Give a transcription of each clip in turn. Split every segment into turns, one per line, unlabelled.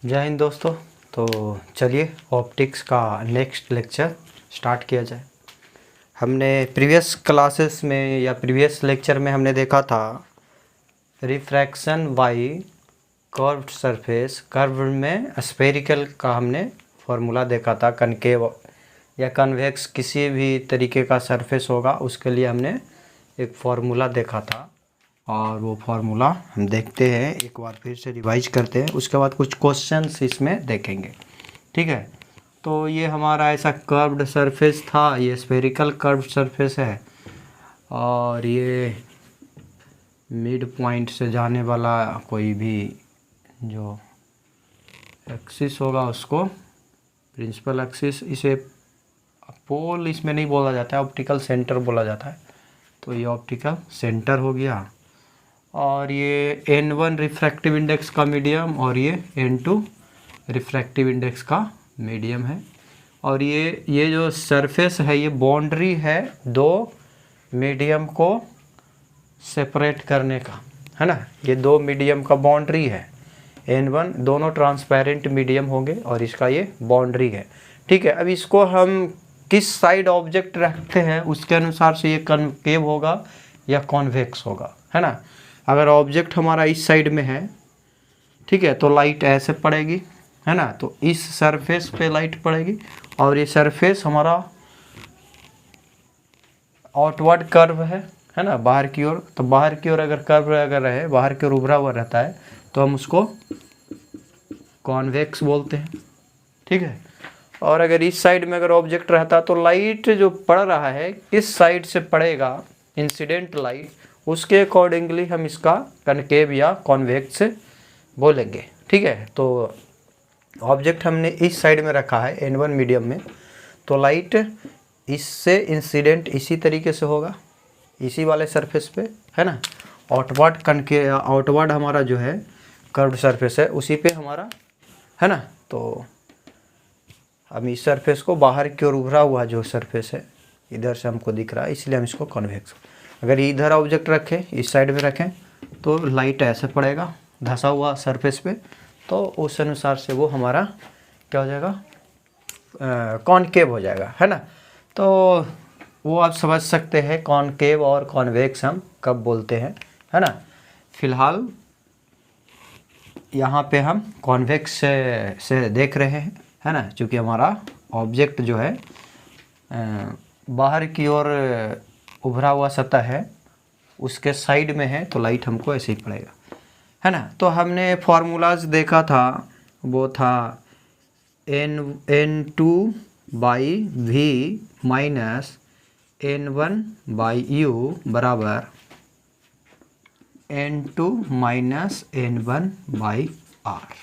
जय हिंद दोस्तों। तो चलिए ऑप्टिक्स का नेक्स्ट लेक्चर स्टार्ट किया जाए। हमने प्रीवियस क्लासेस में या प्रीवियस लेक्चर में हमने देखा था refraction by curved surface. Curve में स्फेरिकल का हमने फॉर्मूला देखा था। कनकेव या कन्वेक्स किसी भी तरीके का सरफेस होगा उसके लिए हमने एक फार्मूला देखा था और वो फार्मूला हम देखते हैं, एक बार फिर से रिवाइज करते हैं, उसके बाद कुछ क्वेश्चंस इसमें देखेंगे। ठीक है, तो ये हमारा ऐसा कर्व्ड सरफेस था, ये स्फेरिकल कर्व्ड सरफेस है और ये मिड पॉइंट से जाने वाला कोई भी जो एक्सिस होगा उसको प्रिंसिपल एक्सिस, इसे पोल इसमें नहीं बोला जाता है, ऑप्टिकल सेंटर बोला जाता है। तो ये ऑप्टिकल सेंटर हो गया और ये N1 रिफ्रैक्टिव इंडेक्स का मीडियम और ये N2 रिफ्रैक्टिव इंडेक्स का मीडियम है। और ये जो सरफेस है ये बाउंड्री है दो मीडियम को सेपरेट करने का, है ना। ये दो मीडियम का बाउंड्री है। N1 दोनों ट्रांसपेरेंट मीडियम होंगे और इसका ये बाउंड्री है। ठीक है, अब इसको हम किस साइड ऑब्जेक्ट रखते हैं उसके अनुसार से ये कनकेव होगा या कॉन्वेक्स होगा, है ना। अगर ऑब्जेक्ट हमारा इस साइड में है, ठीक है, तो लाइट ऐसे पड़ेगी, है ना। तो इस सरफेस पे लाइट पड़ेगी और ये सरफेस हमारा आउटवर्ड कर्व है ना, बाहर की ओर। तो बाहर की ओर अगर कर्व अगर रहे, बाहर की ओर उभरा हुआ रहता है तो हम उसको कॉन्वेक्स बोलते हैं। ठीक है, और अगर इस साइड में अगर ऑब्जेक्ट रहता तो लाइट जो पड़ रहा है किस साइड से पड़ेगा, इंसिडेंट लाइट, उसके अकॉर्डिंगली हम इसका कनकेव या कॉन्वेक्स बोलेंगे। ठीक है, तो ऑब्जेक्ट हमने इस साइड में रखा है N1 मीडियम में, तो लाइट इससे इंसिडेंट इसी तरीके से होगा, इसी वाले सरफेस पे, है ना। आउटवर्ड हमारा जो है कर्व्ड सरफेस है उसी पे हमारा, है ना। तो हम इस सरफेस को बाहर की ओर उभरा हुआ जो सरफेस है इधर से हमको दिख रहा है, इसलिए हम इसको कॉन्वेक्स। अगर इधर ऑब्जेक्ट रखें, इस साइड में रखें, तो लाइट ऐसे पड़ेगा धंसा हुआ सरफेस पे, तो उस अनुसार से वो हमारा क्या हो जाएगा, कॉनकेव हो जाएगा, है ना। तो वो आप समझ सकते हैं कॉनकेव और कॉन्वेक्स हम कब बोलते हैं, है ना। फिलहाल यहाँ पे हम कॉन्वेक्स से देख रहे हैं, है ना, क्योंकि हमारा ऑब्जेक्ट जो है बाहर की ओर उभरा हुआ सतह है, उसके साइड में है, तो लाइट हमको ऐसे ही पड़ेगा, है ना। तो हमने फार्मूलाज देखा था, वो था N2 by v minus N1 by u बराबर N2 minus N1 by are,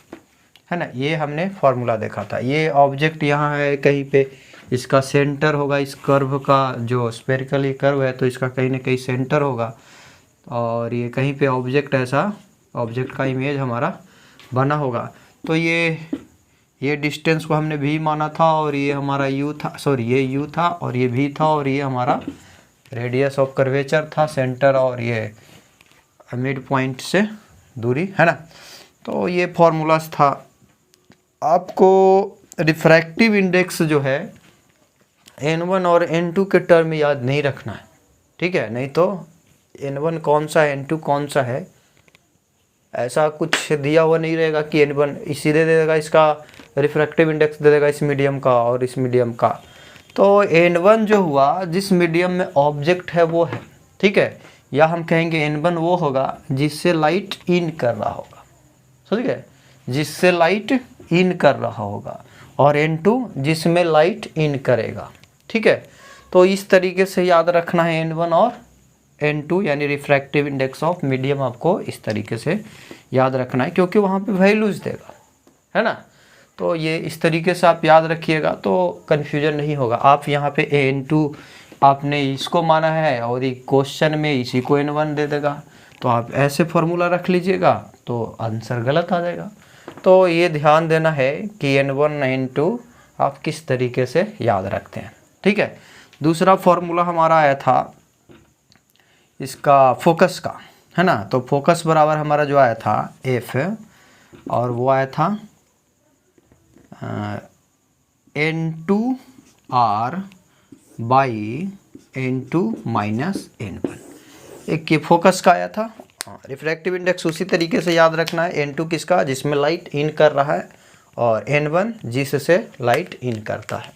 है ना। ये हमने फार्मूला देखा था। ये ऑब्जेक्ट यहाँ है कहीं पे, इसका सेंटर होगा, इस कर्व का जो स्फेरिकल कर्व है तो इसका कहीं ना कहीं सेंटर होगा और ये कहीं पे ऑब्जेक्ट ऐसा, ऑब्जेक्ट का इमेज हमारा बना होगा। तो ये डिस्टेंस को हमने भी माना था और ये हमारा यू था, सॉरी ये यू था और ये भी था और ये हमारा रेडियस ऑफ कर्वेचर था, सेंटर और ये मिड पॉइंट से दूरी, है ना। तो ये फार्मूलाज था। आपको रिफ्रैक्टिव इंडेक्स जो है N1 और N2 के टर्म में याद नहीं रखना है, ठीक है। नहीं तो N1 कौन सा है, N2 कौन सा है, ऐसा कुछ दिया हुआ नहीं रहेगा कि N1 इसी दे देगा, इसका रिफ्रैक्टिव इंडेक्स दे देगा इस मीडियम का और इस मीडियम का। तो N1 जो हुआ जिस मीडियम में ऑब्जेक्ट है वो है, ठीक है, या हम कहेंगे N1 वो होगा जिससे लाइट इन कर रहा होगा, ठीक है, जिससे लाइट इन कर रहा होगा, और N2 जिसमें लाइट इन करेगा, ठीक है। तो इस तरीके से याद रखना है N1 और N2 यानी रिफ्रैक्टिव इंडेक्स ऑफ मीडियम, आपको इस तरीके से याद रखना है क्योंकि वहाँ पे वैल्यूज देगा, है ना। तो ये इस तरीके से आप याद रखिएगा तो कन्फ्यूजन नहीं होगा। आप यहाँ पे N2 आपने इसको माना है और ये क्वेश्चन में इसी को N1 दे देगा, तो आप ऐसे फॉर्मूला रख लीजिएगा तो आंसर गलत आ जाएगा। तो ये ध्यान देना है कि N1 N2 आप किस तरीके से याद रखते हैं, ठीक है। दूसरा फॉर्मूला हमारा आया था इसका फोकस का, है ना। तो फोकस बराबर हमारा जो आया था F और वो आया था N2R by N2 minus N1। एक ये फोकस का आया था। रिफ्रैक्टिव इंडेक्स उसी तरीके से याद रखना है, N2 किसका, जिसमें लाइट इन कर रहा है, और N1 जिससे लाइट इन करता है।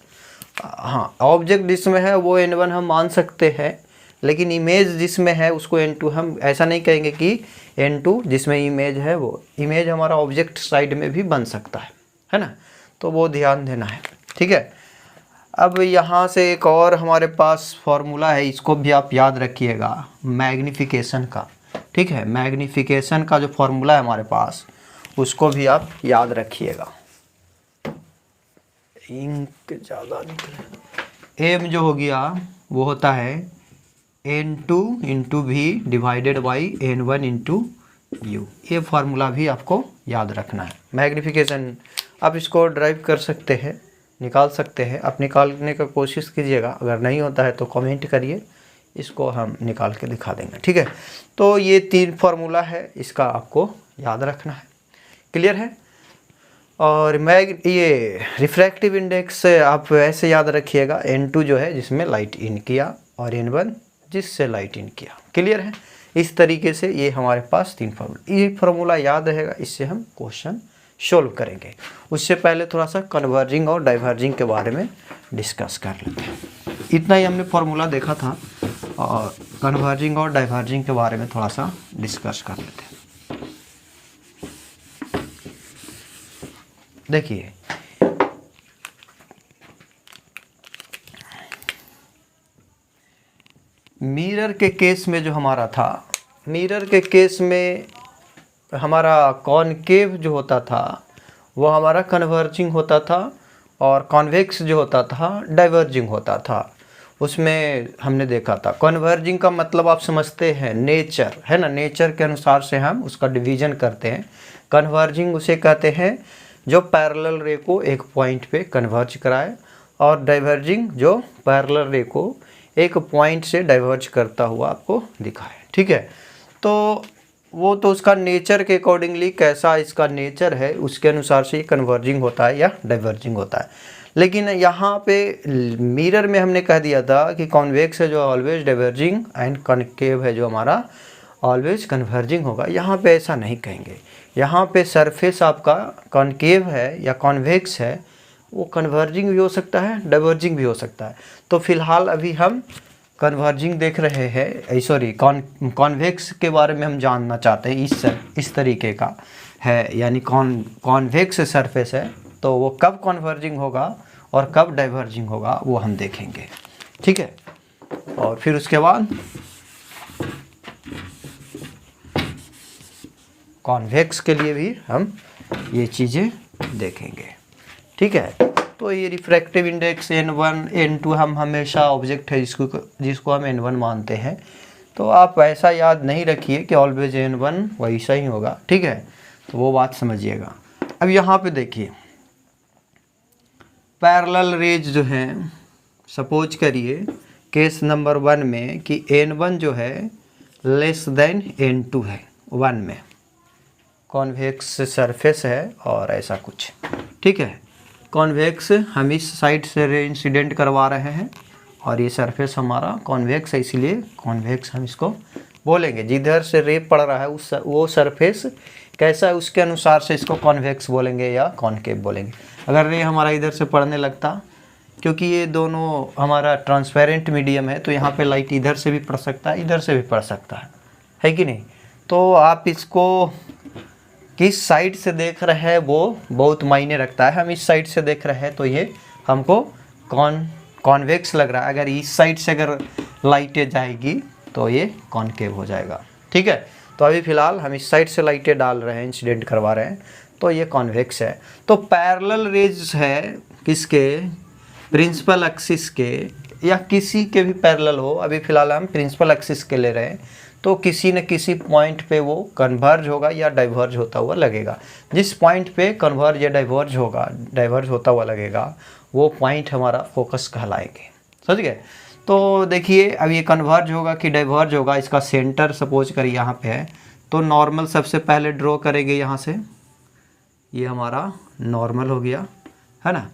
हाँ, ऑब्जेक्ट जिसमें है वो N1 हम मान सकते हैं, लेकिन इमेज जिसमें है उसको N2 हम ऐसा नहीं कहेंगे कि N2 जिसमें इमेज है, वो इमेज हमारा ऑब्जेक्ट साइड में भी बन सकता है ना, तो वो ध्यान देना है। ठीक है, अब यहाँ से एक और हमारे पास फॉर्मूला है, इसको भी आप याद रखिएगा, मैग्नीफिकेशन का। ठीक है, मैग्नीफिकेशन का जो फॉर्मूला है हमारे पास, उसको भी आप याद रखिएगा। इंक ज़्यादा निकले। एम जो हो गया वो होता है N2 into v divided by N1 into u. ये फार्मूला भी आपको याद रखना है। मैग्नीफिकेशन आप इसको ड्राइव कर सकते हैं, निकाल सकते हैं, आप निकालने का कोशिश कीजिएगा, अगर नहीं होता है तो कमेंट करिए, इसको हम निकाल के दिखा देंगे। ठीक है, तो ये 3 फार्मूला है, इसका आपको याद रखना है। क्लियर है। और ये रिफ्रैक्टिव इंडेक्स आप ऐसे याद रखिएगा, N2 जो है जिसमें लाइट इन किया, और N1 जिससे लाइट इन किया। क्लियर है। इस तरीके से ये हमारे पास 3 फार्मूला, ये फार्मूला याद रहेगा, इससे हम क्वेश्चन सोल्व करेंगे। उससे पहले थोड़ा सा कन्वर्जिंग और डाइवर्जिंग के बारे में डिस्कस कर लेते हैं। इतना ही हमने फार्मूला देखा था, और कन्वर्जिंग और डाइवर्जिंग के बारे में थोड़ा सा डिस्कस कर लेते हैं। देखिए, मिरर के केस में जो हमारा था, मिरर के केस में हमारा कॉनकेव जो होता था वो हमारा कन्वर्जिंग होता था, और कॉन्वेक्स जो होता था डाइवर्जिंग होता था। उसमें हमने देखा था कन्वर्जिंग का मतलब आप समझते हैं, नेचर है ना, नेचर के अनुसार से हम उसका डिवीजन करते हैं। कन्वर्जिंग उसे कहते हैं जो पैरेलल रे को एक पॉइंट पे कन्वर्ज कराए, और डाइवर्जिंग जो पैरेलल रे को एक पॉइंट से डाइवर्ज करता हुआ आपको दिखाए। ठीक है, तो वो तो उसका नेचर के अकॉर्डिंगली कैसा इसका नेचर है उसके अनुसार से ये कन्वर्जिंग होता है या डाइवर्जिंग होता है। लेकिन यहाँ पे मिरर में हमने कह दिया था कि कॉन्वेक्स है जो ऑलवेज डाइवर्जिंग, एंड कॉनकेव है जो हमारा ऑलवेज कन्वर्जिंग होगा। यहाँ पे ऐसा नहीं कहेंगे, यहाँ पे सरफेस आपका कॉनकेव है या कॉन्वेक्स है, वो कन्वर्जिंग भी हो सकता है, डाइवर्जिंग भी हो सकता है। तो फिलहाल अभी हम कन्वर्जिंग देख रहे हैं, सॉरी कॉन्वेक्स के बारे में हम जानना चाहते हैं। इस तरीके का है, यानी कॉन्वेक्स सरफेस है, तो वो कब कन्वर्जिंग होगा और कब डाइवर्जिंग होगा वो हम देखेंगे। ठीक है, और फिर उसके बाद कॉन्वेक्स के लिए भी हम ये चीज़ें देखेंगे। ठीक है, तो ये रिफ्रैक्टिव इंडेक्स N1 N2 हम हमेशा ऑब्जेक्ट है जिसको हम N1 मानते हैं, तो आप ऐसा याद नहीं रखिए कि ऑलवेज N1 वैसा ही होगा। ठीक है, तो वो बात समझिएगा। अब यहाँ पे देखिए, पैरेलल रेज जो हैं, सपोज करिए केस नंबर 1 में कि N1 जो है लेस देन N2 है, 1 में कॉन्वेक्स सरफेस है और ऐसा कुछ। ठीक है, कॉन्वेक्स हम इस साइड से रे इंसिडेंट करवा रहे हैं, और ये सरफेस हमारा कॉन्वेक्स है, इसीलिए कॉन्वेक्स हम इसको बोलेंगे। जिधर से रे पड़ रहा है वो सरफेस कैसा है उसके अनुसार से इसको कॉन्वेक्स बोलेंगे या कॉनकेव बोलेंगे। अगर रे हमारा इधर से पड़ने लगता, क्योंकि ये दोनों हमारा ट्रांसपेरेंट मीडियम है, तो यहाँ पे लाइट इधर से भी पड़ सकता है, इधर से भी पड़ सकता है कि नहीं। तो आप इसको किस साइड से देख रहे हैं वो बहुत मायने रखता है। हम इस साइड से देख रहे हैं तो ये हमको कॉन्वेक्स लग रहा है, अगर इस साइड से अगर लाइटें जाएगी तो ये कॉनकेव हो जाएगा। ठीक है, तो अभी फ़िलहाल हम इस साइड से लाइटें डाल रहे हैं, इंसिडेंट करवा रहे हैं, तो ये कॉन्वेक्स है। तो पैरेलल रेज है किसके, प्रिंसिपल एक्सिस के, या किसी के भी पैरेलल हो, अभी फ़िलहाल हम प्रिंसिपल एक्सिस के ले रहे हैं, तो किसी न किसी पॉइंट पे वो कन्वर्ज होगा या डाइवर्ज होता हुआ लगेगा। जिस पॉइंट पे कन्वर्ज या डाइवर्ज होता हुआ लगेगा वो पॉइंट हमारा फोकस कहलाएंगे। समझ गए। तो देखिए, अब ये कन्वर्ज होगा कि डाइवर्ज होगा, इसका सेंटर सपोज करिए यहाँ पे है, तो नॉर्मल सबसे पहले ड्रॉ करेंगे। यहाँ से ये हमारा नॉर्मल हो गया, है ना।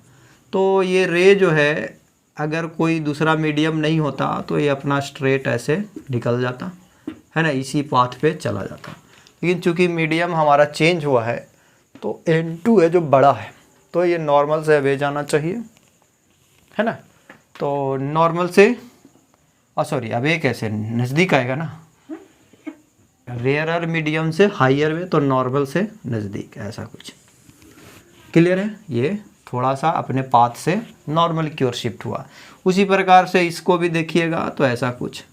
तो ये रे जो है अगर कोई दूसरा मीडियम नहीं होता तो ये अपना स्ट्रेट ऐसे निकल जाता, है ना, इसी पाथ पे चला जाता। लेकिन चूंकि मीडियम हमारा चेंज हुआ है तो N2 है जो बड़ा है, तो ये नॉर्मल से अवे जाना चाहिए, है ना। तो नॉर्मल से सॉरी अवे कैसे नज़दीक आएगा ना, रेयरर मीडियम से हायर में, तो नॉर्मल से नज़दीक, ऐसा कुछ क्लियर है। ये थोड़ा सा अपने पाथ से नॉर्मल की ओर शिफ्ट हुआ। उसी प्रकार से इसको भी देखिएगा तो ऐसा कुछ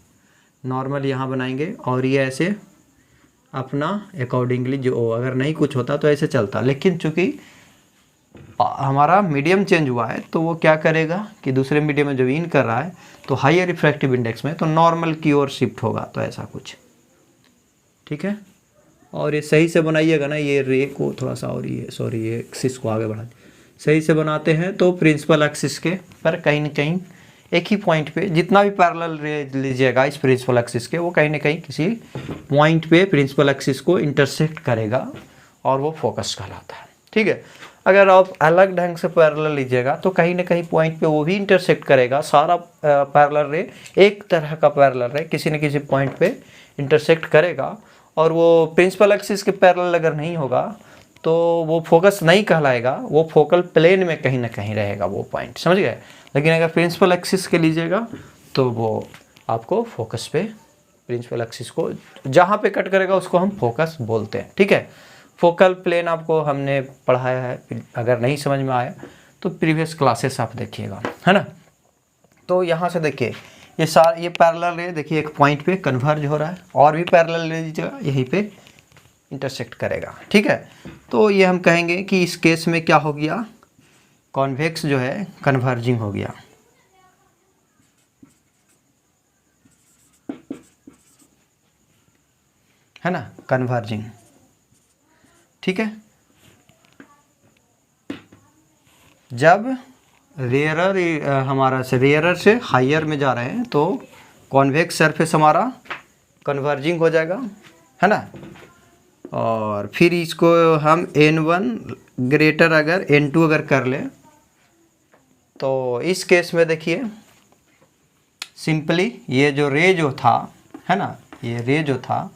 नॉर्मल यहाँ बनाएंगे और ये ऐसे अपना अकॉर्डिंगली, जो अगर नहीं कुछ होता तो ऐसे चलता। लेकिन चूंकि हमारा मीडियम चेंज हुआ है तो वो क्या करेगा कि दूसरे मीडियम में जो इन कर रहा है तो हायर रिफ्रैक्टिव इंडेक्स में तो नॉर्मल की ओर शिफ्ट होगा, तो ऐसा कुछ, ठीक है। और ये सही से बनाइएगा ना, ये रे को थोड़ा सा, और ये सॉरी ये एक्सिस को आगे बढ़ा सही से बनाते हैं तो प्रिंसिपल एक्सिस के पर कहीं ना कहीं एक ही पॉइंट पे जितना भी पैरेलल रे लीजिएगा इस प्रिंसिपल एक्सिस के, वो कहीं ना कहीं किसी पॉइंट पे प्रिंसिपल एक्सिस को इंटरसेक्ट करेगा और वो फोकस कहलाता है, ठीक है। अगर आप अलग ढंग से पैरेलल लीजिएगा तो कहीं ना कहीं पॉइंट पे वो भी इंटरसेक्ट करेगा। सारा पैरेलल रे एक तरह का पैरेलल रे किसी न किसी पॉइंट पे इंटरसेक्ट करेगा, और वो प्रिंसिपल एक्सिस के पैरेलल अगर नहीं होगा तो वो फोकस नहीं कहलाएगा, वो फोकल प्लेन में कहीं ना कहीं रहेगा वो पॉइंट, समझ गए। लेकिन अगर प्रिंसिपल एक्सिस के लीजिएगा तो वो आपको फोकस पे, प्रिंसिपल एक्सिस को जहाँ पे कट करेगा उसको हम फोकस बोलते हैं, ठीक है। फोकल प्लेन आपको हमने पढ़ाया है, अगर नहीं समझ में आया तो प्रीवियस क्लासेस आप देखिएगा, है ना। तो यहाँ से देखिए ये पैरेलल रे देखिए एक पॉइंट पे कन्वर्ज हो रहा है, और भी पैरेलल ले लीजिएगा यहीं पे इंटरसेक्ट करेगा, ठीक है। तो ये हम कहेंगे कि इस केस में क्या हो गया, कॉन्वेक्स जो है कन्वर्जिंग हो गया, है ना, कन्वर्जिंग, ठीक है। जब रेयरर हमारा से रेयरर से हायर में जा रहे हैं तो कॉन्वेक्स सरफेस हमारा कन्वर्जिंग हो जाएगा, है ना। और फिर इसको हम N1 ग्रेटर अगर N2 अगर कर ले तो इस केस में देखिए सिंपली ये जो रे जो था, है ना, ये रे जो था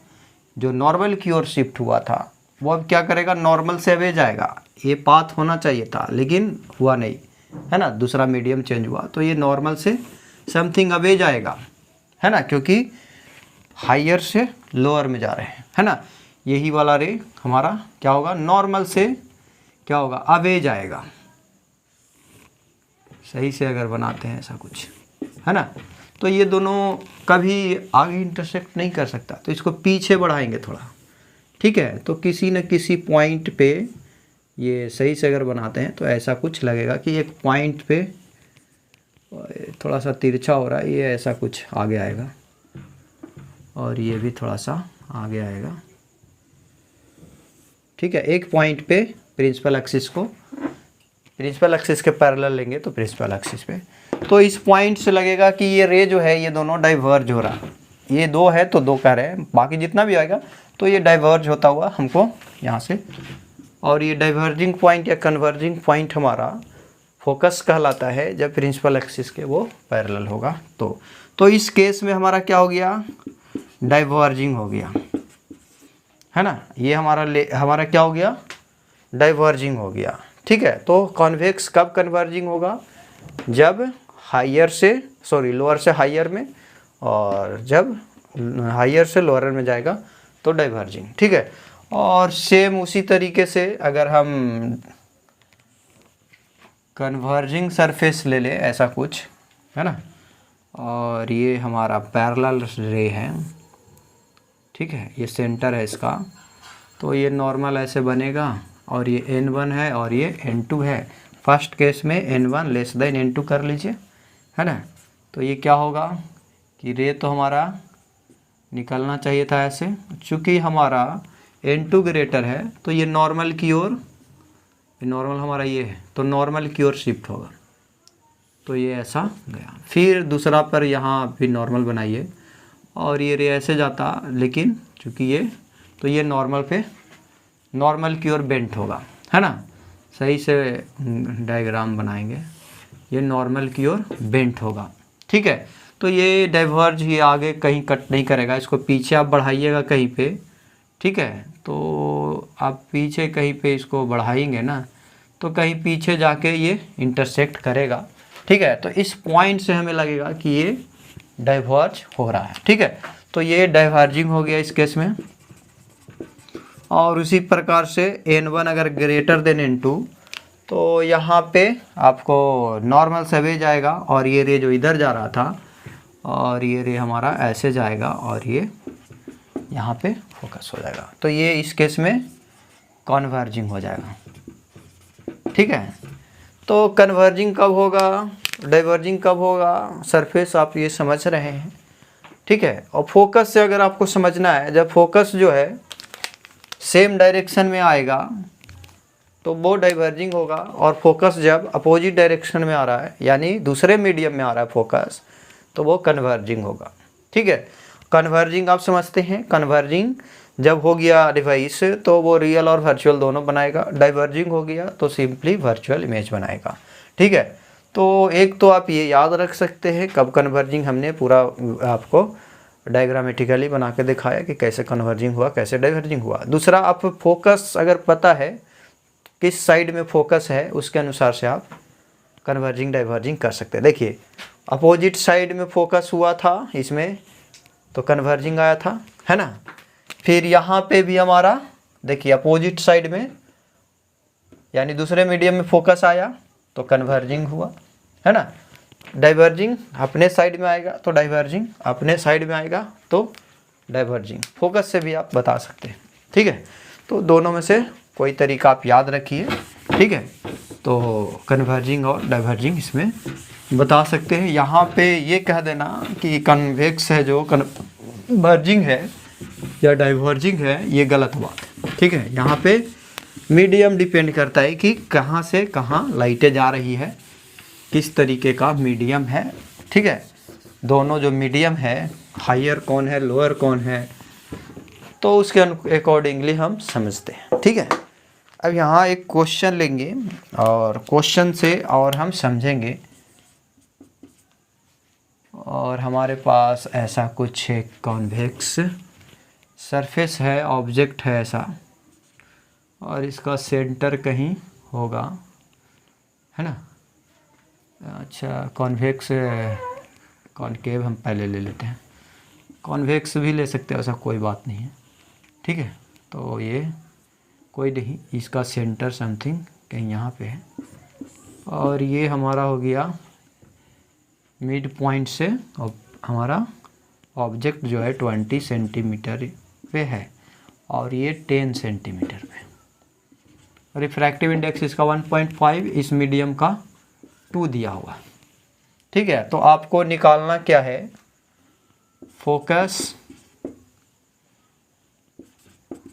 जो नॉर्मल की ओर शिफ्ट हुआ था वो अब क्या करेगा, नॉर्मल से अवे जाएगा। ये पाथ होना चाहिए था लेकिन हुआ नहीं, है ना, दूसरा मीडियम चेंज हुआ तो ये नॉर्मल से समथिंग अवे जाएगा, है ना, क्योंकि हायर से लोअर में जा रहे हैं, है ना। यही वाला रे हमारा क्या होगा, नॉर्मल से क्या होगा, अवे जाएगा। सही से अगर बनाते हैं ऐसा कुछ, है ना, तो ये दोनों कभी आगे इंटरसेक्ट नहीं कर सकता, तो इसको पीछे बढ़ाएंगे थोड़ा, ठीक है। तो किसी न किसी पॉइंट पे ये सही से अगर बनाते हैं तो ऐसा कुछ लगेगा कि एक पॉइंट पे थोड़ा सा तिरछा हो रहा है, ये ऐसा कुछ आगे आएगा और ये भी थोड़ा सा आगे आएगा, ठीक है। एक पॉइंट पे प्रिंसिपल एक्सिस के पैरेलल लेंगे तो प्रिंसिपल एक्सिस पे, तो इस पॉइंट से लगेगा कि ये रे जो है ये दोनों डाइवर्ज हो रहा है, ये दो है तो दो कह रहे हैं, बाकी जितना भी आएगा तो ये डाइवर्ज होता हुआ हमको यहाँ से, और ये डाइवर्जिंग पॉइंट या कन्वर्जिंग पॉइंट हमारा फोकस कहलाता है जब प्रिंसिपल एक्सिस के वो पैरेलल होगा। तो इस केस में हमारा क्या हो गया, डाइवर्जिंग हो गया, है ना। ये हमारा क्या हो गया, डाइवर्जिंग हो गया, ठीक है। तो कॉन्वेक्स कब कन्वर्जिंग होगा, जब लोअर से हायर में, और जब हायर से लोअर में जाएगा तो डाइवर्जिंग, ठीक है। और सेम उसी तरीके से अगर हम कन्वर्जिंग सरफेस ले लें ऐसा कुछ, है ना, और ये हमारा पैरेलल रे है, ठीक है, ये सेंटर है इसका, तो ये नॉर्मल ऐसे बनेगा और ये N1 है और ये N2 है। फर्स्ट केस में N1 लेस देन N2 कर लीजिए, है ना। तो ये क्या होगा कि रे तो हमारा निकलना चाहिए था ऐसे, चूँकि हमारा N2 ग्रेटर है तो ये नॉर्मल की ओर, नॉर्मल हमारा ये है तो नॉर्मल की ओर शिफ्ट होगा, तो ये ऐसा गया। फिर दूसरा पर यहाँ भी नॉर्मल बनाइए और ये रे ऐसे जाता, लेकिन चूँकि ये तो ये नॉर्मल पे, नॉर्मल की ओर बेंट होगा, है ना। सही से डायग्राम बनाएंगे, ये नॉर्मल की ओर बेंट होगा। ठीक है, तो ये डाइवर्ज ये आगे कहीं कट नहीं करेगा, इसको पीछे आप बढ़ाइएगा कहीं पे। ठीक है, तो आप पीछे कहीं पे इसको बढ़ाएंगे ना, तो कहीं पीछे जाके ये इंटरसेक्ट करेगा। ठीक है, तो इस पॉइंट से हमें लगेगा कि ये डाइवर्ज हो रहा है। ठीक है, तो ये डाइवर्जिंग हो गया इस केस में। और उसी प्रकार से n1 अगर ग्रेटर देन n2, तो यहाँ पे आपको नॉर्मल से वे जाएगा और ये रे जो इधर जा रहा था और ये रे हमारा ऐसे जाएगा और ये यहाँ पे फोकस हो जाएगा, तो ये इस केस में कन्वर्जिंग हो जाएगा। ठीक है, तो कन्वर्जिंग कब होगा, डाइवर्जिंग कब होगा, सरफेस आप ये समझ रहे हैं। ठीक है, और फोकस से अगर आपको समझना है, जब फोकस जो है सेम डायरेक्शन में आएगा तो वो डाइवर्जिंग होगा, और फोकस जब अपोजिट डायरेक्शन में आ रहा है यानी दूसरे मीडियम में आ रहा है फोकस, तो वो कन्वर्जिंग होगा। ठीक है, कन्वर्जिंग आप समझते हैं, कन्वर्जिंग जब हो गया डिवाइस तो वो रियल और वर्चुअल दोनों बनाएगा, डाइवर्जिंग हो गया तो सिंपली वर्चुअल इमेज बनाएगा। ठीक है, तो एक तो आप ये याद रख सकते हैं कब कन्वर्जिंग, हमने पूरा आपको डायग्रामेटिकली बना के दिखाया कि कैसे कन्वर्जिंग हुआ, कैसे डाइवर्जिंग हुआ। दूसरा, आप फोकस अगर पता है किस साइड में फोकस है, उसके अनुसार से आप कन्वर्जिंग डाइवर्जिंग कर सकते हैं। देखिए, अपोजिट साइड में फोकस हुआ था इसमें तो कन्वर्जिंग आया था, है ना। फिर यहाँ पे भी हमारा देखिए अपोजिट साइड में यानी दूसरे मीडियम में फोकस आया तो कन्वर्जिंग हुआ, है ना। डाइवर्जिंग अपने साइड में आएगा तो डाइवर्जिंग, अपने साइड में आएगा तो डाइवर्जिंग। फोकस से भी आप बता सकते हैं। ठीक है, तो दोनों में से कोई तरीका आप याद रखिए। ठीक है, तो कन्वर्जिंग और डाइवर्जिंग इसमें बता सकते हैं। यहाँ पे ये कह देना कि कन्वेक्स है जो कन्वर्जिंग है या डाइवर्जिंग है, ये गलत बात है। ठीक है, यहाँ पे मीडियम डिपेंड करता है कि कहाँ से कहाँ लाइटें जा रही है, किस तरीके का मीडियम है। ठीक है, दोनों जो मीडियम है, हायर कौन है लोअर कौन है, तो उसके अकॉर्डिंगली हम समझते हैं। ठीक है, अब यहाँ एक क्वेश्चन लेंगे और क्वेश्चन से और हम समझेंगे। और हमारे पास ऐसा कुछ एक कॉन्वेक्स सरफेस है, ऑब्जेक्ट है ऐसा, और इसका सेंटर कहीं होगा, है ना। अच्छा, कॉन्वेक्स कॉनकेव हम पहले ले लेते हैं, कॉन्वेक्स भी ले सकते हैं, ऐसा कोई बात नहीं है। ठीक है, तो ये कोई नहीं, इसका सेंटर समथिंग कहीं यहाँ पे है, और ये हमारा हो गया मिड पॉइंट से हमारा ऑब्जेक्ट जो है 20 सेंटीमीटर पे है और ये 10 सेंटीमीटर पे। रिफ्रैक्टिव इंडेक्स इसका 1.5, इस मीडियम का 2 दिया हुआ। ठीक है, तो आपको निकालना क्या है, फोकस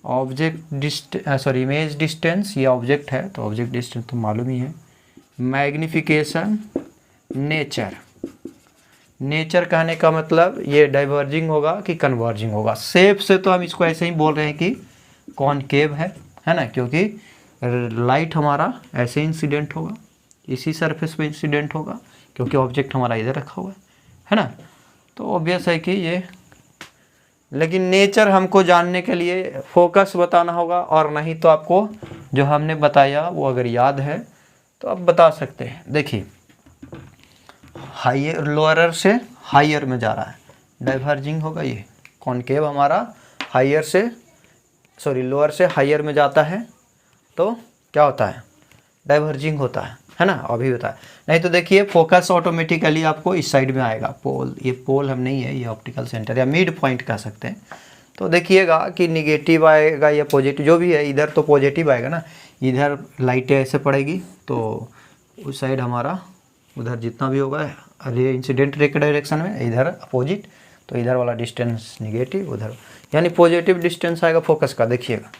ऑब्जेक्ट इमेज डिस्टेंस, ये ऑब्जेक्ट है तो ऑब्जेक्ट डिस्टेंस तो मालूम ही है। मैग्निफिकेशन, नेचर कहने का मतलब ये डाइवर्जिंग होगा कि कन्वर्जिंग होगा। शेप से तो हम इसको ऐसे ही बोल रहे हैं कि कॉनकेव है ना, क्योंकि लाइट हमारा ऐसे इंसिडेंट होगा, इसी सरफेस पे इंसिडेंट होगा, क्योंकि ऑब्जेक्ट हमारा इधर रखा हुआ है ना। तो ऑब्वियस है कि ये, लेकिन नेचर हमको जानने के लिए फोकस बताना होगा, और नहीं तो आपको जो हमने बताया वो अगर याद है तो आप बता सकते हैं। देखिए, हायर लोअर से हायर में जा रहा है, डाइवर्जिंग होगा। ये कॉनकेव हमारा लोअर से हायर में जाता है तो क्या होता है, डाइवर्जिंग होता है ना, अभी होता है। नहीं तो देखिए फोकस ऑटोमेटिकली आपको इस साइड में आएगा, पोल, ये पोल हम नहीं है, ये ऑप्टिकल सेंटर या मिड पॉइंट कह सकते हैं। तो देखिएगा कि निगेटिव आएगा या पॉजिटिव, जो भी है, इधर तो पॉजिटिव आएगा ना, इधर लाइटें ऐसे पड़ेगी तो उस साइड हमारा उधर जितना भी होगा रे इंसिडेंट रे के डायरेक्शन में, इधर अपोजिट, तो इधर वाला डिस्टेंस निगेटिव, उधर यानी पॉजिटिव डिस्टेंस आएगा फोकस का। देखिएगा,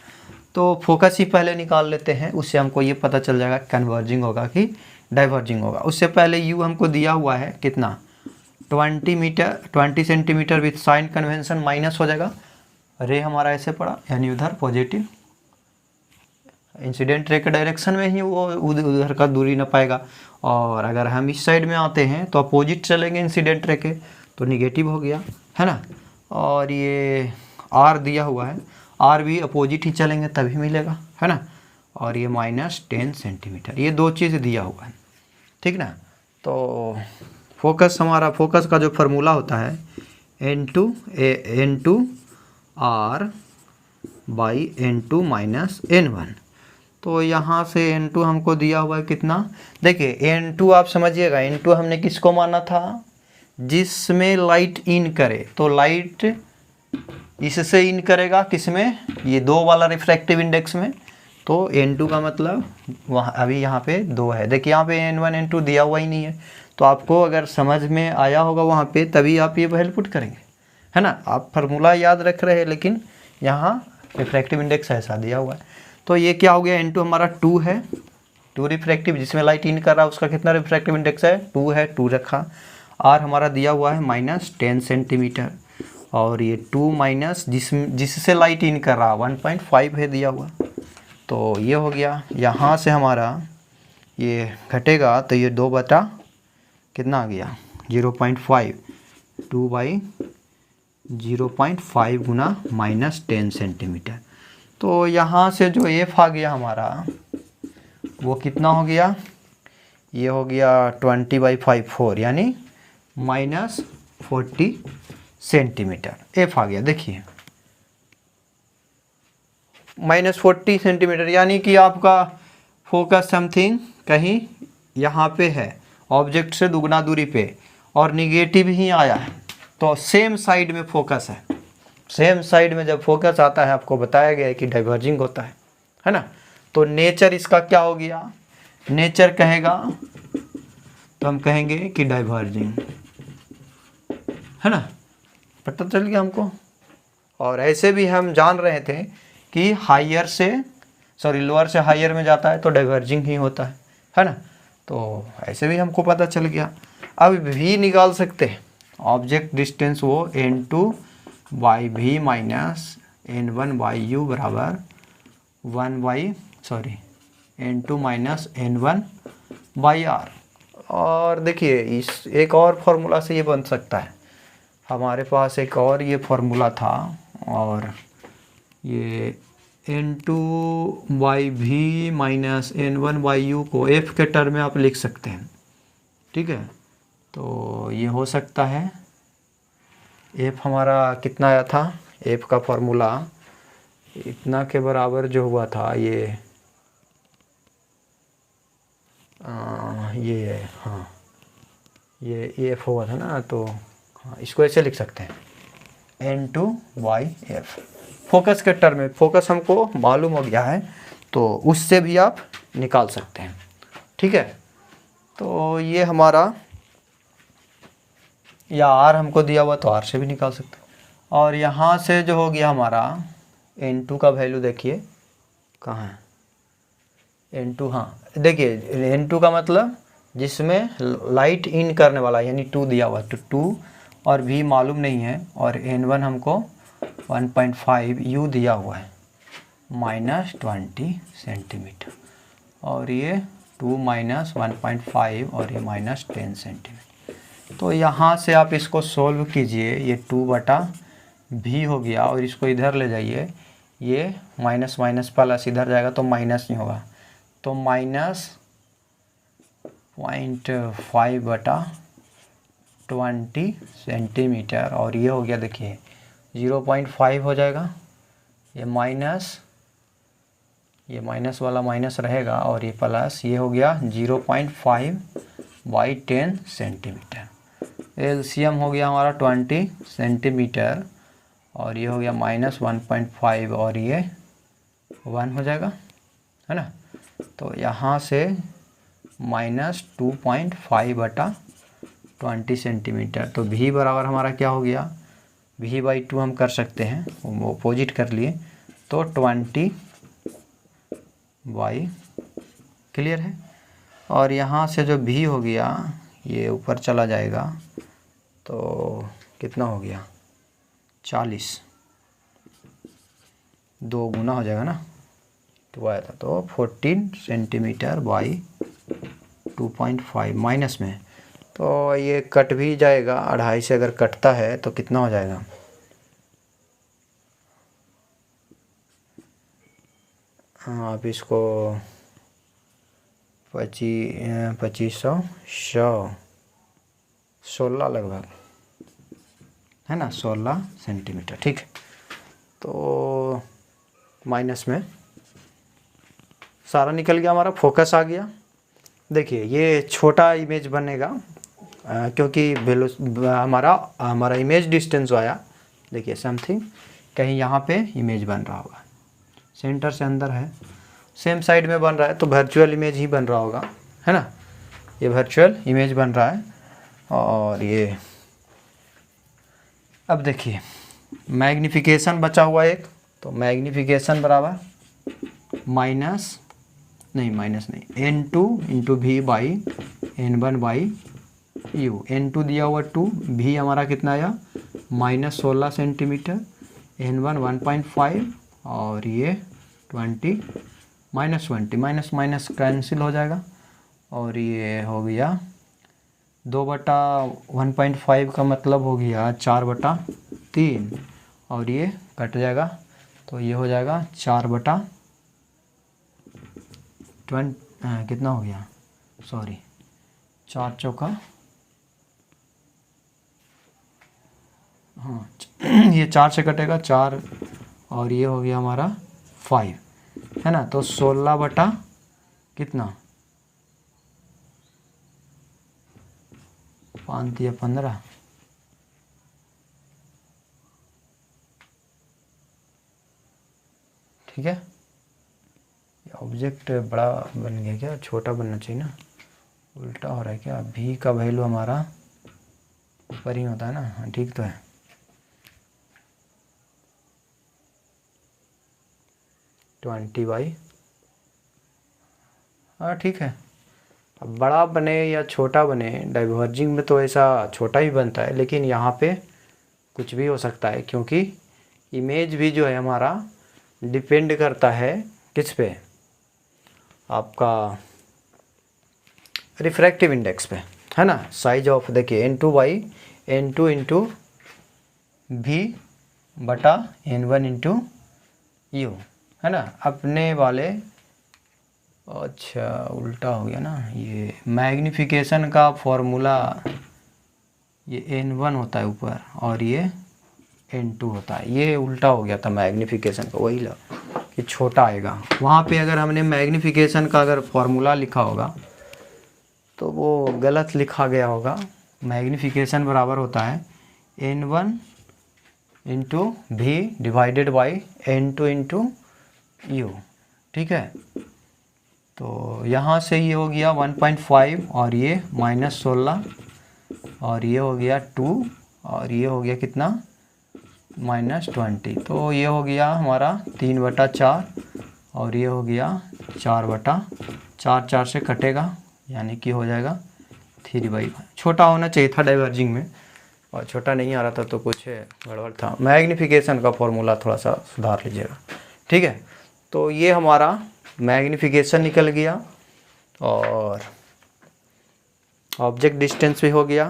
तो फोकस ही पहले निकाल लेते हैं, उससे हमको ये पता चल जाएगा कन्वर्जिंग होगा कि डाइवर्जिंग होगा। उससे पहले यू हमको दिया हुआ है कितना, 20 centimetre with sign convention, minus हो जाएगा, रे हमारा ऐसे पड़ा यानी उधर पॉजिटिव, इंसिडेंट रे के डायरेक्शन में ही वो उधर का दूरी ना पाएगा। और अगर हम इस साइड में आते हैं तो अपोजिट चलेंगे इंसिडेंट रे के, तो निगेटिव हो गया, है ना। और ये आर दिया हुआ है, आर भी अपोजिट ही चलेंगे तभी मिलेगा, है ना। और ये -10 सेंटीमीटर, ये दो चीज़ दिया हुआ है, ठीक ना। तो फोकस हमारा, फोकस का जो फार्मूला होता है N2 R by N2 minus N1। तो यहाँ से N2 हमको दिया हुआ है कितना, देखिए N2 आप समझिएगा, N2 हमने किसको माना था, जिसमें लाइट इन करे, तो लाइट इससे इन करेगा किसमें, ये 2 वाला रिफ्रैक्टिव इंडेक्स में। तो N2 का मतलब वहाँ अभी यहाँ पे 2 है, देखिए यहाँ पे N1 N2 दिया हुआ ही नहीं है। तो आपको अगर समझ में आया होगा वहाँ पे, तभी आप ये वैल्यू पुट करेंगे, है ना। आप फार्मूला याद रख रहे हैं लेकिन यहाँ रिफ्रैक्टिव इंडेक्स ऐसा दिया हुआ है। तो ये क्या हो गया, N2 हमारा 2 है, 2 रिफ्रैक्टिव, जिसमें लाइट इन कर रहा है उसका कितना रिफ्रैक्टिव इंडेक्स है, 2 है, 2 रखा। R हमारा दिया हुआ है -10 सेंटीमीटर, और ये 2 माइनस जिससे लाइट इन कर रहा 1.5 है दिया हुआ। तो ये हो गया, यहाँ से हमारा ये घटेगा तो ये 2 बटा कितना आ गया 0.5, 2/0.5 गुना -10 सेंटीमीटर। तो यहाँ से जो एफ आ गया हमारा वो कितना हो गया, ये हो गया 20/5 यानी -40 सेंटीमीटर एफ आ गया। देखिए -40 सेंटीमीटर, यानी कि आपका फोकस समथिंग कहीं यहाँ पे है, ऑब्जेक्ट से दुगना दूरी पे, और निगेटिव ही आया है, तो सेम साइड में फोकस है। सेम साइड में जब फोकस आता है, आपको बताया गया है कि डाइवर्जिंग होता है ना। तो नेचर इसका क्या हो गया, नेचर कहेगा तो हम कहेंगे कि डाइवर्जिंग, है ना, पता चल गया हमको। और ऐसे भी हम जान रहे थे कि हायर से लोअर से हायर में जाता है तो डाइवर्जिंग ही होता है ना। तो ऐसे भी हमको पता चल गया। अब भी निकाल सकते हैं, ऑब्जेक्ट डिस्टेंस वो N2/V माइनस N1/U बराबर N2 माइनस N1/R। और देखिए इस एक और फार्मूला से ये बन सकता है, हमारे पास एक और ये फार्मूला था, और ये N2/V माइनस N1/U को F के टर्म में आप लिख सकते हैं, ठीक है। तो ये हो सकता है, F हमारा कितना आया था, F का फार्मूला इतना के बराबर जो हुआ था, ये हाँ ये F हुआ था ना, तो हाँ इसको ऐसे लिख सकते हैं N2/F, फोकस के टर्म में। फोकस हमको मालूम हो गया है तो उससे भी आप निकाल सकते हैं, ठीक है। तो ये हमारा, या R हमको दिया हुआ तो R से भी निकाल सकते हैं। और यहाँ से जो हो गया हमारा N2 का वैल्यू, देखिए कहाँ है N2, हाँ देखिए N2 का मतलब जिसमें लाइट इन करने वाला, यानी 2 दिया हुआ, तो 2 और V मालूम नहीं है, और N1 हमको 1.5 U दिया हुआ है -20 सेंटीमीटर, और ये 2 माइनस 1.5 और ये -10 सेंटीमीटर। तो यहाँ से आप इसको सोल्व कीजिए, ये 2/V हो गया, और इसको इधर ले जाइए, ये माइनस माइनस प्लस इधर जाएगा तो माइनस नहीं होगा, तो -0.5/20 सेंटीमीटर, और ये हो गया देखिए 0.5 हो जाएगा, ये माइनस वाला माइनस रहेगा, और ये प्लस, ये हो गया 0.5/10 सेंटीमीटर। एलसीएम हो गया हमारा 20 सेंटीमीटर, और ये हो गया -1.5 और ये 1 हो जाएगा, है ना। तो यहाँ से -2.5/20 सेंटीमीटर। तो V बराबर हमारा क्या हो गया, V/2 हम कर सकते हैं, वो अपोजिट कर लिए, तो 20 बाई, क्लियर है। और यहाँ से जो V हो गया ये ऊपर चला जाएगा, तो कितना हो गया 40, 2 गुना हो जाएगा ना, 2 आया था, तो 14 सेंटीमीटर बाई 2.5 माइनस में, तो ये कट भी जाएगा। 2.5 से अगर कटता है तो कितना हो जाएगा, हाँ आप इसको 2500 16 लगभग है ना, 16 सेंटीमीटर। ठीक, तो माइनस में सारा निकल गया, हमारा फोकस आ गया। देखिए ये छोटा इमेज बनेगा क्योंकि हमारा इमेज डिस्टेंस जो आया, देखिए समथिंग कहीं यहाँ पे इमेज बन रहा होगा, सेंटर से अंदर है, सेम साइड में बन रहा है, तो वर्चुअल इमेज ही बन रहा होगा, है ना। ये वर्चुअल इमेज बन रहा है। और ये अब देखिए मैग्निफिकेशन बचा हुआ एक, तो मैग्निफिकेशन बराबर माइनस नहीं n2 into v by n1 by u. n2 दिया हुआ 2, v हमारा कितना आया -16 सेंटीमीटर, n1 1.5 और ये 20 -20 माइनस कैंसिल हो जाएगा, और ये हो गया 2/1.5 का मतलब हो गया 4/3, और ये कट जाएगा तो ये हो जाएगा 4/20 कितना हो गया, सॉरी 4 चौका, हाँ ये 4 से कटेगा 4, और ये हो गया हमारा 5, है ना। तो 16 कितना 5 या 15, ठीक है। ऑब्जेक्ट बड़ा बन गया क्या, छोटा बनना चाहिए ना, उल्टा हो रहा है क्या। भी का वैल्यू हमारा ऊपर ही होता है ना, हाँ ठीक तो है। हाँ ठीक है। अब बड़ा बने या छोटा बने, डाइवर्जिंग में तो ऐसा छोटा ही बनता है, लेकिन यहाँ पे कुछ भी हो सकता है, क्योंकि इमेज भी जो है हमारा डिपेंड करता है किस पे, आपका रिफ्रैक्टिव इंडेक्स पे, है ना। साइज ऑफ देखिए n2 इंटू v बटा n1 इंटू यू, है ना। अपने वाले, अच्छा उल्टा हो गया ना, ये मैग्निफिकेशन का फॉर्मूला ये n1 होता है ऊपर और ये n2 होता है, ये उल्टा हो गया था मैग्निफिकेशन का, वही ला कि छोटा आएगा। वहाँ पे अगर हमने मैग्निफिकेशन का अगर फॉर्मूला लिखा होगा तो वो गलत लिखा गया होगा। मैग्निफिकेशन बराबर होता है n1 into v divided by n2 into u, ठीक है। तो यहाँ से ये हो गया 1.5 और ये -16 और ये हो गया 2 और ये हो गया कितना -20, तो ये हो गया हमारा 3/4 और ये हो गया 4/4, 4 से कटेगा यानी कि हो जाएगा 3/5। छोटा होना चाहिए था डाइवर्जिंग में, और छोटा नहीं आ रहा था तो कुछ गड़बड़ था। मैग्निफिकेशन का फॉर्मूला थोड़ा सा सुधार लीजिएगा, ठीक है। तो ये हमारा मैग्निफिकेशन निकल गया और ऑब्जेक्ट डिस्टेंस भी हो गया,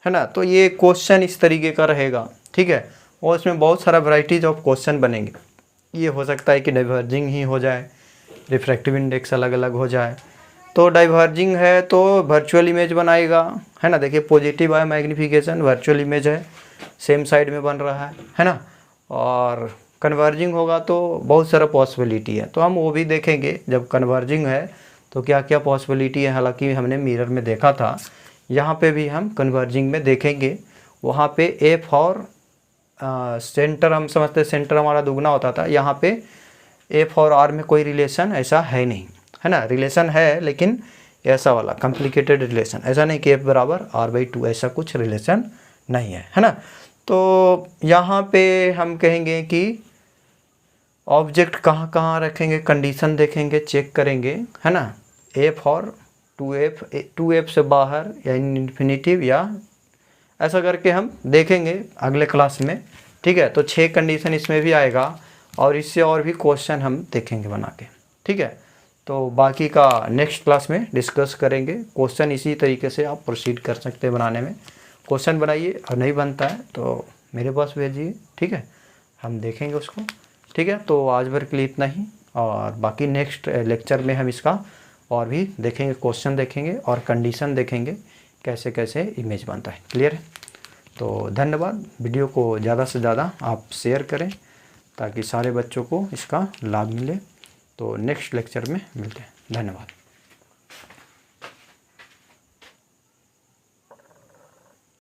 है ना। तो ये क्वेश्चन इस तरीके का रहेगा, ठीक है। और इसमें बहुत सारा वैरायटीज ऑफ क्वेश्चन बनेंगे। ये हो सकता है कि डाइवर्जिंग ही हो जाए, रिफ्रैक्टिव इंडेक्स अलग अलग हो जाए। तो डाइवर्जिंग है तो वर्चुअल इमेज बनाएगा, है ना। देखिए पॉजिटिव है मैग्निफिकेशन, वर्चुअल इमेज है, सेम साइड में बन रहा है ना। और कन्वर्जिंग होगा तो बहुत सारा पॉसिबिलिटी है, तो हम वो भी देखेंगे जब कन्वर्जिंग है तो क्या क्या पॉसिबिलिटी है। हालांकि हमने मिरर में देखा था, यहाँ पे भी हम कन्वर्जिंग में देखेंगे। वहाँ पे ए फॉर सेंटर हम समझते सेंटर हमारा दुगना होता था, यहाँ पे ए फॉर आर में कोई रिलेशन ऐसा है नहीं, है ना। रिलेशन है लेकिन ऐसा वाला कॉम्प्लिकेटेड रिलेशन, ऐसा नहीं कि F बराबर R/2, ऐसा कुछ रिलेशन नहीं है ना। तो यहाँ पे हम कहेंगे कि ऑब्जेक्ट कहाँ कहाँ रखेंगे, कंडीशन देखेंगे, चेक करेंगे, है ना। F और 2F से बाहर या इन्फिनिटिव या ऐसा करके हम देखेंगे अगले क्लास में, ठीक है। तो 6 कंडीशन इसमें भी आएगा और इससे और भी क्वेश्चन हम देखेंगे बना के, ठीक है। तो बाकी का नेक्स्ट क्लास में डिस्कस करेंगे। क्वेश्चन इसी तरीके से आप प्रोसीड कर सकते हैं बनाने में। क्वेश्चन बनाइए और नहीं बनता है तो मेरे पास भेजिए, ठीक है, हम देखेंगे उसको, ठीक है। तो आज भर के लिए इतना ही, और बाकी नेक्स्ट लेक्चर में हम इसका और भी देखेंगे, क्वेश्चन देखेंगे और कंडीशन देखेंगे कैसे कैसे इमेज बनता है। क्लियर है? तो धन्यवाद। वीडियो को ज़्यादा से ज़्यादा आप शेयर करें ताकि सारे बच्चों को इसका लाभ मिले। तो नेक्स्ट लेक्चर में मिलते हैं। धन्यवाद।